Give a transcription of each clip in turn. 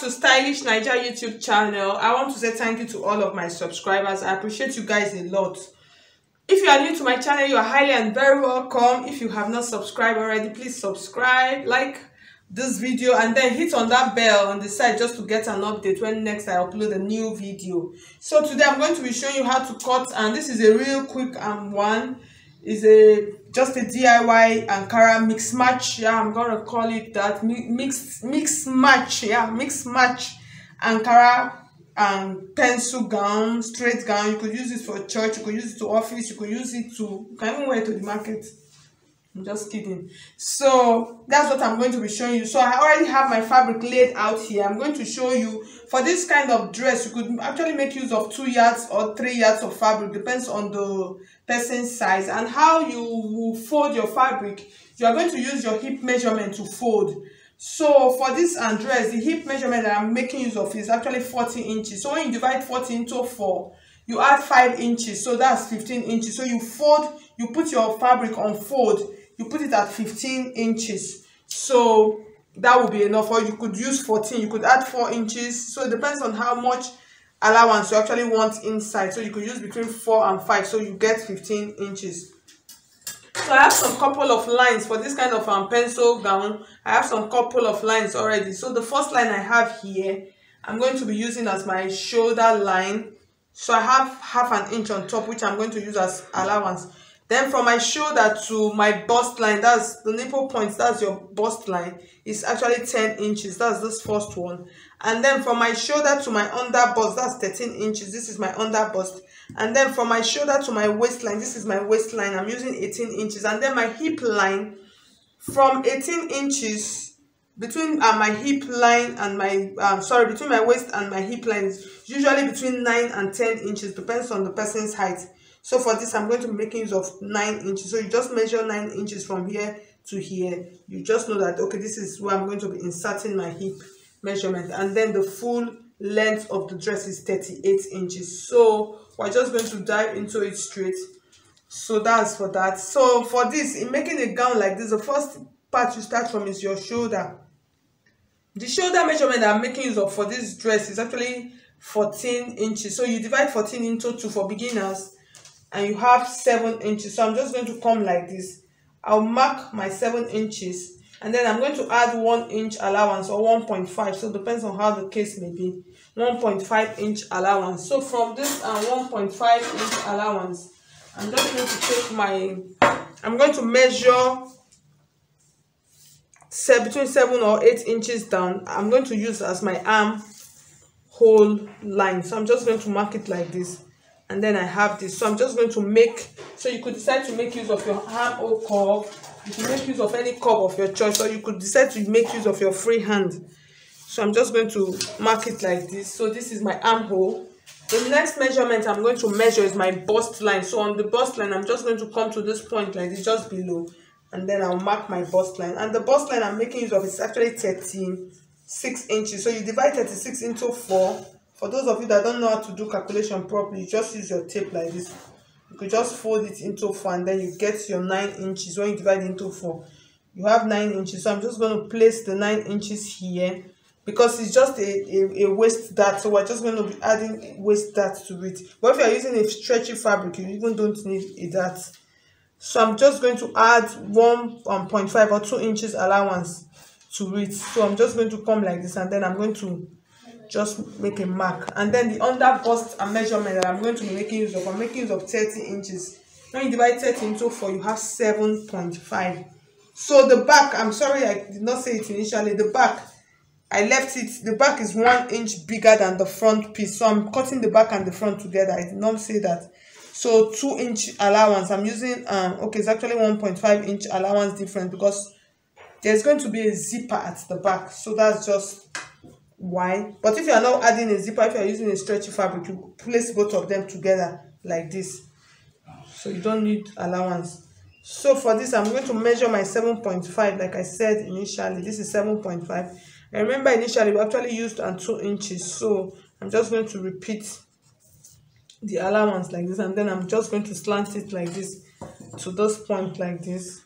to Stylish Naija YouTube channel. I want to say thank you to all of my subscribers. I appreciate you guys a lot. If you are new to my channel, you are highly and very welcome. If you have not subscribed already, please subscribe, like this video, and then hit on that bell on the side just to get an update when next I upload a new video. So today I'm going to be showing you how to cut, and this is a real quick one. Is just a DIY Ankara mix match. Yeah, I'm gonna call it that. Mix match. Yeah, mix match Ankara and pencil gown, straight gown. You could use it for church, you could use it to office, you could use it to, you can even wear it to the market. I'm just kidding. So that's what I'm going to be showing you. So I already have my fabric laid out here. I'm going to show you, for this kind of dress, you could actually make use of 2 yards or 3 yards of fabric, depends on the person's size, and how you will fold your fabric. You are going to use your hip measurement to fold. So for this dress, the hip measurement that I'm making use of is actually 40 inches. So when you divide 40 into 4, you add 5 inches, so that's 15 inches. So you fold, you put your fabric on fold, you put it at 15 inches. So that will be enough, or you could use 14, you could add 4 inches. So it depends on how much allowance you actually want inside. So you could use between 4 and 5, so you get 15 inches. So I have some couple of lines for this kind of pencil gown. I have some couple of lines already. So the first line I have here, I'm going to be using as my shoulder line. So I have half an inch on top, which I'm going to use as allowance. Then from my shoulder to my bust line, that's the nipple points, that's your bust line, is actually 10 inches. That's this first one. And then from my shoulder to my under bust, that's 13 inches. This is my under bust. And then from my shoulder to my waistline, this is my waistline. I'm using 18 inches. And then my hip line, from 18 inches, between my hip line and my, between my waist and my hip line is usually between 9 and 10 inches, depends on the person's height. So for this, I'm going to be making use of 9 inches. So you just measure 9 inches from here to here. You just know that, okay, this is where I'm going to be inserting my hip measurement. And then the full length of the dress is 38 inches. So we're just going to dive into it straight. So that's for that. So for this, in making a gown like this, the first part you start from is your shoulder. The shoulder measurement that I'm making use of for this dress is actually 14 inches. So you divide 14 into 2 for beginners, and you have 7 inches. So I'm just going to come like this. I'll mark my 7 inches, and then I'm going to add 1 inch allowance, or 1.5. So it depends on how the case may be. 1.5 inch allowance. So from this 1.5 inch allowance, I'm just going to take my, I'm going to measure between 7 or 8 inches down. I'm going to use as my arm hole line. So I'm just going to mark it like this. And then I have this. So I'm just going to make, so you could decide to make use of your armhole curve. You can make use of any curve of your choice, or you could decide to make use of your free hand. So I'm just going to mark it like this. So this is my armhole. The next measurement I'm going to measure is my bust line. So on the bust line, I'm just going to come to this point like this, just below. And then I'll mark my bust line. And the bust line I'm making use of is actually 36 inches. So you divide 36 into 4. For those of you that don't know how to do calculation properly, you just use your tape like this. You could just fold it into 4, and then you get your 9 inches. When you divide into 4, you have 9 inches. So I'm just going to place the 9 inches here, because it's just a waist dart. So we're just going to be adding waist dart to it. But if you're using a stretchy fabric, you even don't need a dart. So I'm just going to add 1.5 or 2 inches allowance to it. So I'm just going to come like this, and then I'm going to just make a mark. And then the under bust measurement that I'm going to be making use of, I'm making use of 30 inches. When you divide 30 into 4, you have 7.5. So the back, I'm sorry I did not say it initially, the back, I left it, the back is 1 inch bigger than the front piece. So I'm cutting the back and the front together. I did not say that. So 2 inch allowance, I'm using, okay, it's actually 1.5 inch allowance difference, because there's going to be a zipper at the back. So that's just why. But if you are not adding a zipper, if you are using a stretchy fabric, you place both of them together like this. So you don't need allowance. So for this, I'm going to measure my 7.5. Like I said initially, this is 7.5. I remember initially we actually used 2 inches. So I'm just going to repeat the allowance like this, and then I'm just going to slant it like this to this point like this.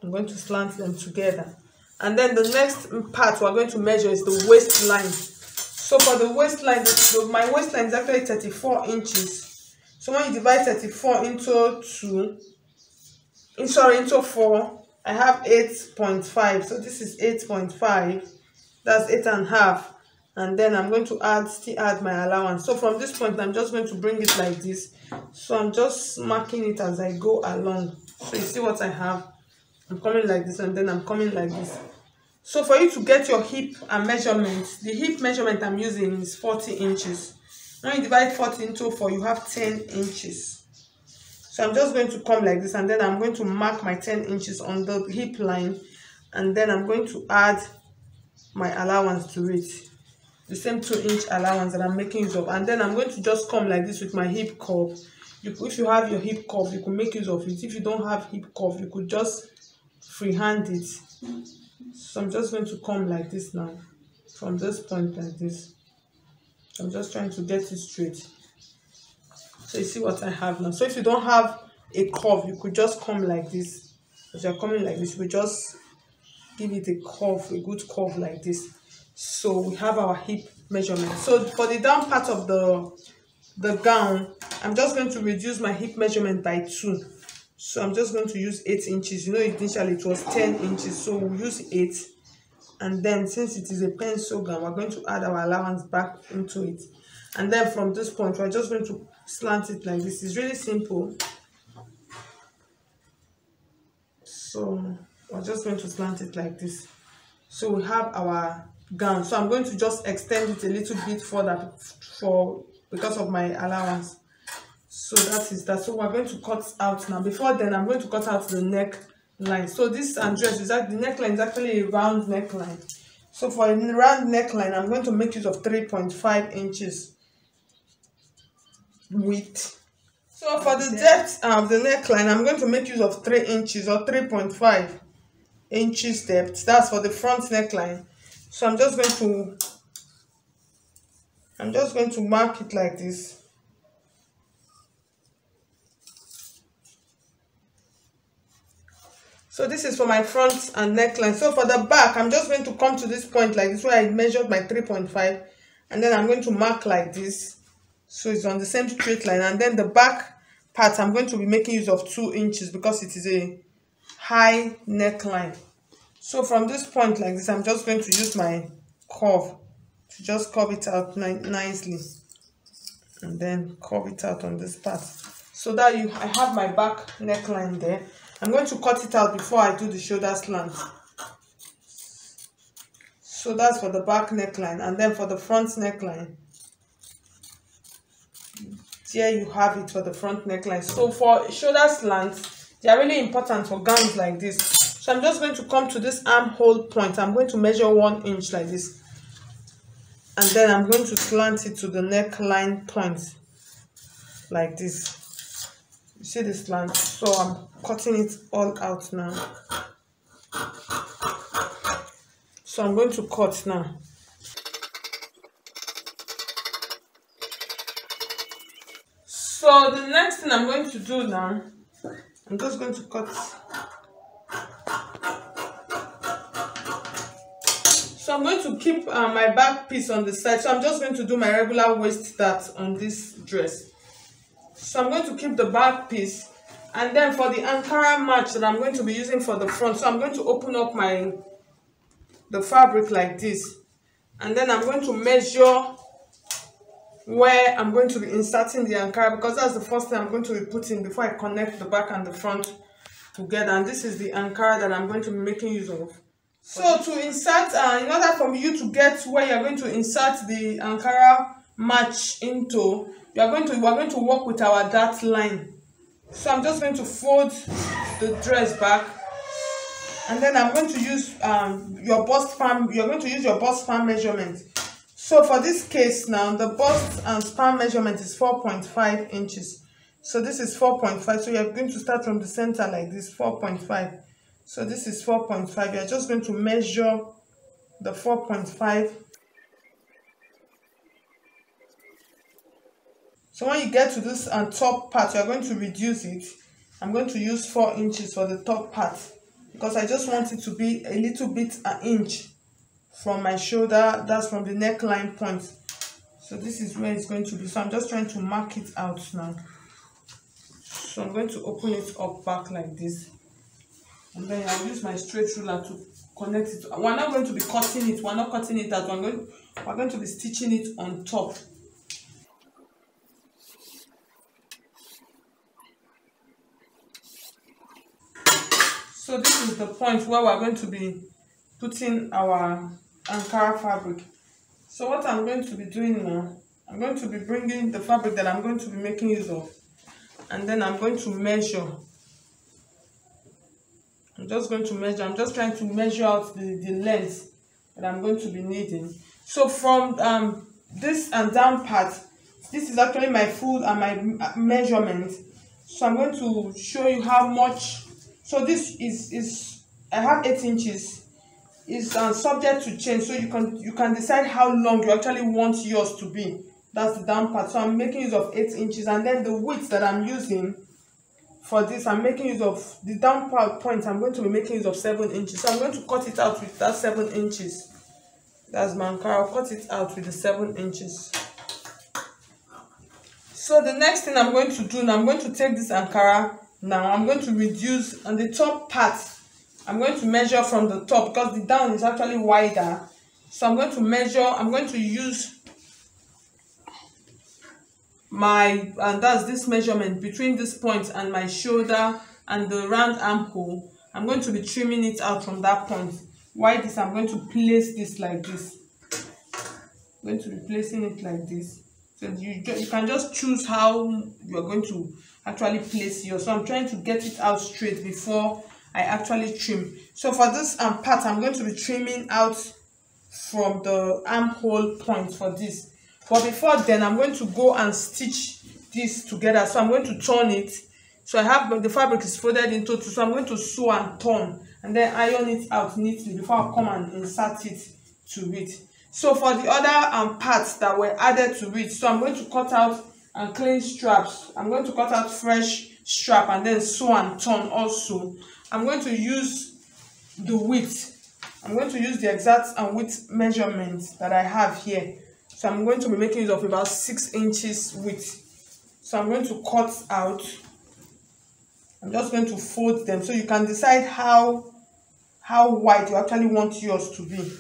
I'm going to slant them together. And then the next part we're going to measure is the waistline. So for the waistline, my waistline is actually 34 inches. So when you divide 34 into 4, I have 8.5. So this is 8.5. That's 8.5. And then I'm going to still add my allowance. So from this point, I'm just going to bring it like this. So I'm just marking it as I go along. So you see what I have. I'm coming like this, and then I'm coming like this. So for you to get your hip and measurement, the hip measurement I'm using is 40 inches. When you divide 40 into 4, you have 10 inches. So I'm just going to come like this, and then I'm going to mark my 10 inches on the hip line, and then I'm going to add my allowance to it. The same 2-inch allowance that I'm making use of. And then I'm going to just come like this with my hip curve. If you have your hip curve, you could make use of it. If you don't have hip curve, you could just freehand it. So I'm just going to come like this now, from this point like this. I'm just trying to get it straight. So you see what I have now. So if you don't have a curve, you could just come like this. As you're coming like this, we just give it a curve, a good curve like this. So we have our hip measurement. So for the down part of the gown, I'm just going to reduce my hip measurement by 2. So I'm just going to use 8 inches. You know, initially it was 10 inches, so we'll use 8. And then since it is a pencil gown, we're going to add our allowance back into it. And then from this point, we're just going to slant it like this. It's really simple. So we're just going to slant it like this. So we have our gown. So I'm going to just extend it a little bit further because of my allowance. So that is that. So we're going to cut out now. Before then, I'm going to cut out the neckline. So this dress is that the neckline is actually a round neckline. So for a round neckline, I'm going to make use of 3.5 inches width. So for the depth of the neckline, I'm going to make use of 3 inches or 3.5 inches depth. That's for the front neckline. So I'm just going to mark it like this. So this is for my front and neckline. So for the back, I'm just going to come to this point like this where I measured my 3.5, and then I'm going to mark like this. So it's on the same straight line. And then the back part, I'm going to be making use of 2 inches because it is a high neckline. So from this point like this, I'm just going to use my curve to just curve it out nicely, and then curve it out on this part. So that I have my back neckline there. I'm going to cut it out before I do the shoulder slant. So that's for the back neckline. And then for the front neckline, here you have it for the front neckline. So for shoulder slants, they are really important for gowns like this. So I'm just going to come to this armhole point. I'm going to measure 1 inch like this. And then I'm going to slant it to the neckline point like this. You see the slant? So I'm cutting it all out now. So I'm going to cut now. So the next thing I'm going to do now, I'm just going to cut. So I'm going to keep my back piece on the side. So I'm just going to do my regular waist dart on this dress. So I'm going to keep the back piece, and then for the Ankara match that I'm going to be using for the front, so I'm going to open up the fabric like this, and then I'm going to measure where I'm going to be inserting the Ankara, because that's the first thing I'm going to be putting before I connect the back and the front together. And this is the Ankara that I'm going to be making use of. So to insert, in order for you to get where you're going to insert the Ankara match into, we're going to work with our dart line. So I'm just going to fold the dress back, and then I'm going to use your bust span. You're going to use your bust span measurement. So for this case now, the bust and span measurement is 4.5 inches. So this is 4.5. So you're going to start from the center like this, 4.5. So this is 4.5. You're just going to measure the 4.5. So when you get to this top part, you're going to reduce it. I'm going to use 4 inches for the top part. because I just want it to be a little bit an inch from my shoulder, that's from the neckline point. So this is where it's going to be. So I'm just trying to mark it out now. So I'm going to open it up back like this, and then I'll use my straight ruler to connect it. We're not going to be cutting it, we're not cutting it out, we're going to be stitching it on top. So this is the point where we're going to be putting our Ankara fabric. So what I'm going to be doing now, I'm going to be bringing the fabric that I'm going to be making use of, and then I'm going to measure. I'm just trying to measure out the length that I'm going to be needing. So from this and down part, this is actually my full and my measurement. So I'm going to show you how much. So this is I have 8 inches. It's subject to change, so you can decide how long you actually want yours to be. That's the down part. So I'm making use of 8 inches, and then the width that I'm using for this, I'm making use of the down part point. I'm going to be making use of 7 inches. So I'm going to cut it out with that 7 inches. That's my Ankara. I'll cut it out with the 7 inches. So the next thing I'm going to do now, I'm going to take this Ankara. Now I'm going to reduce on the top part. I'm going to measure from the top because the down is actually wider. So I'm going to measure. I'm going to use and that's this measurement between this point and my shoulder and the round armhole. I'm going to be trimming it out from that point. Why this? I'm going to place this like this. I'm going to be placing it like this. So you can just choose how you're going to actually place yours. So I'm trying to get it out straight before I actually trim. So for this part, I'm going to be trimming out from the armhole point for this. But before then, I'm going to go and stitch this together. So I'm going to turn it. So I have the fabric is folded into two. So I'm going to sew and turn and then iron it out neatly before I come and insert it to it. So for the other parts that were added to it, so I'm going to cut out and clean straps. I'm going to cut out fresh strap and then sew and turn also. I'm going to use the width. I'm going to use the exact width measurement that I have here. So I'm going to be making use of about 6 inches width. So I'm going to cut out. I'm just going to fold them so you can decide how wide you actually want yours to be.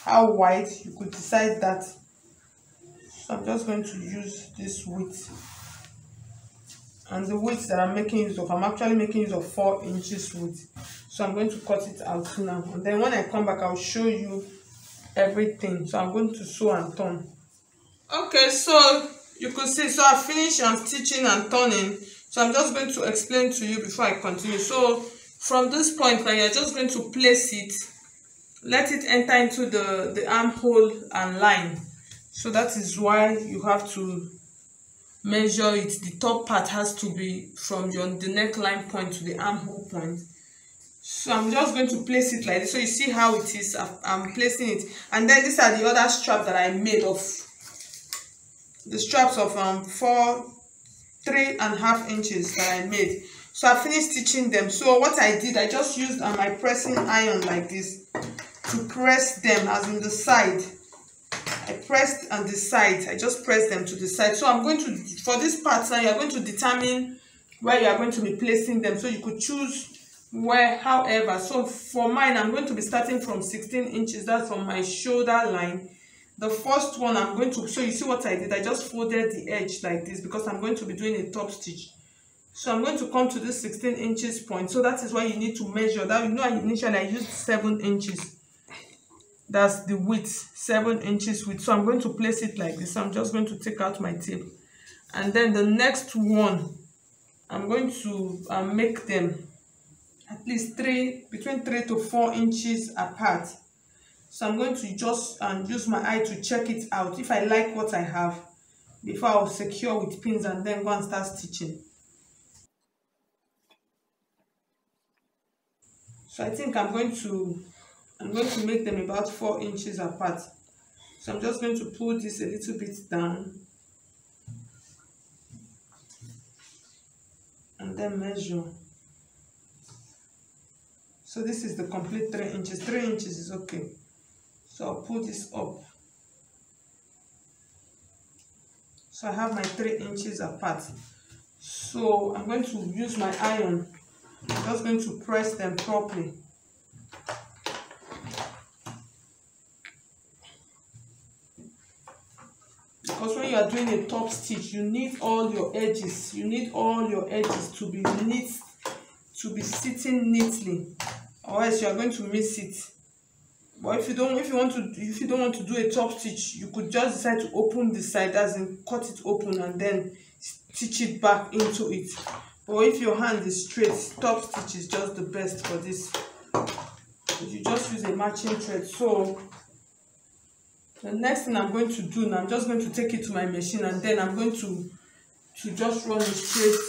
How wide, you could decide that. So I'm just going to use this width. And the width that I'm making use of, I'm actually making use of 4 inches width. So I'm going to cut it out now. And then when I come back, I'll show you everything. So I'm going to sew and turn. Okay, so you could see, so I finished stitching and turning. So I'm just going to explain to you before I continue. So from this point now, you're just going to place it, let it enter into the armhole and line. So that is why you have to measure it. The top part has to be from the neckline point to the armhole point. So I'm just going to place it like this. So you see how it is. I'm placing it. And then these are the other straps that I made of the straps of 3.5 inches that I made. So I finished stitching them. So what I did, I just used my pressing iron like this to press them as in the side. I pressed on the side. I just pressed them to the side. So I'm going to, for this part now, you're going to determine where you are going to be placing them. So you could choose where, however. So for mine, I'm going to be starting from 16 inches. That's from my shoulder line. The first one I'm going to, so you see what I did? I just folded the edge like this because I'm going to be doing a top stitch. So I'm going to come to this 16 inches point. So that is why you need to measure that. You know, initially I used 7 inches. That's the width, 7 inches width. So I'm going to place it like this. So I'm just going to take out my tape. And then the next one, I'm going to make them at least between 3 to 4 inches apart. So I'm going to just use my eye to check it out. If I like what I have, before I'll secure with pins and then go and start stitching. So I think I'm going to make them about 4 inches apart. So I'm just going to pull this a little bit down and then measure. So this is the complete 3 inches. 3 inches is okay. So I'll pull this up. So I have my 3 inches apart. So I'm going to use my iron. I'm just going to press them properly. Because when you are doing a top stitch, you need all your edges. You need all your edges to be neat, to be sitting neatly, or else you are going to miss it. But if you don't want to do a top stitch, you could just decide to open the side, as in cut it open and then stitch it back into it. Or if your hand is straight, top stitch is just the best for this. You just use a matching thread. So the next thing I'm going to do now, I'm just going to take it to my machine, and then I'm going to just run a straight.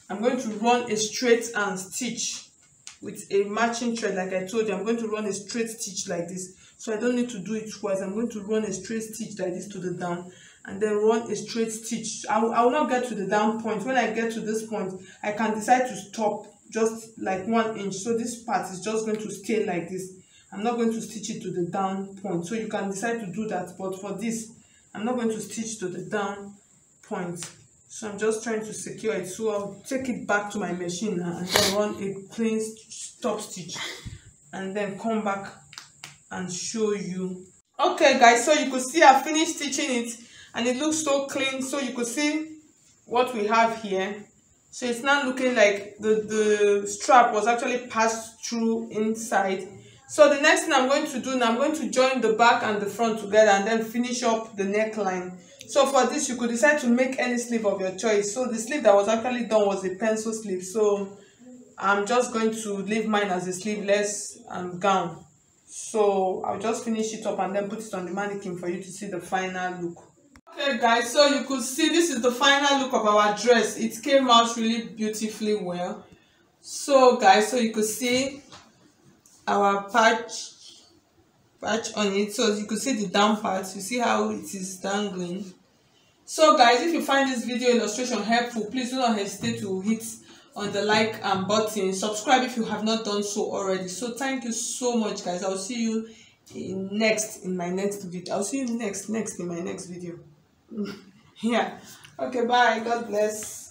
I'm going to run a straight and stitch with a matching thread. Like I told you, I'm going to run a straight stitch like this, so I don't need to do it twice. I'm going to run a straight stitch like this to the down, and then run a straight stitch. I will not get to the down point. When I get to this point, I can decide to stop just like 1 inch. So this part is just going to stay like this. I'm not going to stitch it to the down point. So you can decide to do that, but for this, I'm not going to stitch to the down point. So I'm just trying to secure it. So I'll take it back to my machine now and then run a plain top stitch, and then come back and show you. Okay guys, so you could see I finished stitching it and it looks so clean. So you could see what we have here. So it's not looking like the strap was actually passed through inside. So the next thing I'm going to do now, I'm going to join the back and the front together and then finish up the neckline. So for this, you could decide to make any sleeve of your choice. So the sleeve that was actually done was a pencil sleeve. So I'm just going to leave mine as a sleeveless gown. So I'll just finish it up and then put it on the mannequin for you to see the final look. Okay guys, so you could see this is the final look of our dress. It came out really beautifully well. So guys, so you could see our patch on it. So you could see the down part. You see how it is dangling. So guys, if you find this video illustration helpful, please do not hesitate to hit on the like button. Subscribe if you have not done so already. So thank you so much guys. I'll see you in my next video. I'll see you next in my next video. Yeah. Okay, bye. God bless.